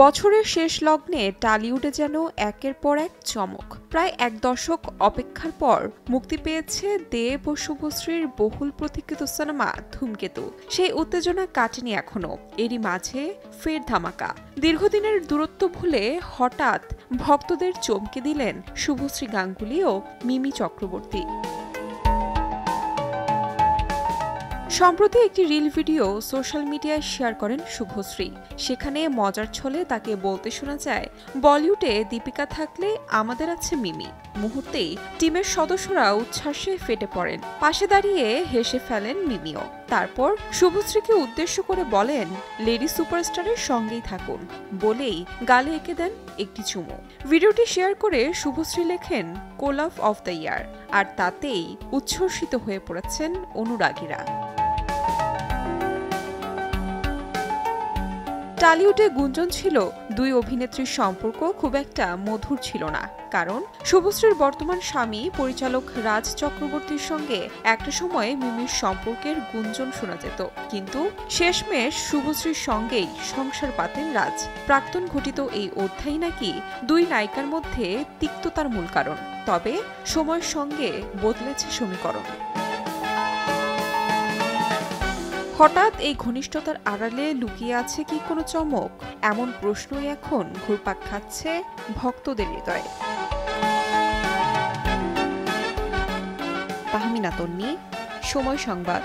বছরের শেষ লগ্নে টালিউডে যেন একের পর এক চমক। প্রায় এক দশক অপেক্ষার পর মুক্তি পেয়েছে দেব ও শুভশ্রীর বহুল প্রতীক্ষিত সিনেমা ধূমকেতু। সেই উত্তেজনা কাটেনি এখনো, এরই মাঝে ফের ধামাকা। দীর্ঘদিনের দূরত্ব ভুলে হঠাৎ ভক্তদের চমকে দিলেন শুভশ্রী গাঙ্গুলি ও মিমি চক্রবর্তী। সম্প্রতি একটি রিল ভিডিও সোশ্যাল মিডিয়ায় শেয়ার করেন শুভশ্রী। সেখানে মজার ছলে তাকে বলতে শোনা যায়, বলিউডে দীপিকা থাকলে আমাদের আছে মিমি। মুহূর্তেই টিমের সদস্যরা উচ্ছ্বাসে ফেটে পড়েন, পাশে দাঁড়িয়ে হেসে ফেলেন মিমিও। তারপর শুভশ্রীকে উদ্দেশ্য করে বলেন, লেডি সুপারস্টারের সঙ্গেই থাকুন, বলেই গালে এঁকে দেন একটি চুমো। ভিডিওটি শেয়ার করে শুভশ্রী লেখেন, কোলাভ অফ দ্য ইয়ার, আর তাতেই উচ্ছ্বসিত হয়ে পড়েছেন অনুরাগীরা। টালিউডে গুঞ্জন ছিল দুই অভিনেত্রীর সম্পর্ক খুব একটা মধুর ছিল না, কারণ শুভশ্রীর বর্তমান স্বামী পরিচালক রাজ চক্রবর্তীর সঙ্গে একটা সময়ে মিমির সম্পর্কের গুঞ্জন শোনা যেত। কিন্তু শেষমেশ শুভশ্রীর সঙ্গেই সংসার পাতেন রাজ। প্রাক্তন ঘটিত এই অধ্যায় নাকি দুই নায়িকার মধ্যে তিক্ততার মূল কারণ। তবে সময়ের সঙ্গে বদলেছে সমীকরণ। হঠাৎ এই ঘনিষ্ঠতার আড়ালে লুকিয়ে আছে কি কোনো চমক? এমন প্রশ্নই এখন ঘুরপাক খাচ্ছে ভক্তদের হৃদয়ে। তাহমিনা তন্নি, সময় সংবাদ।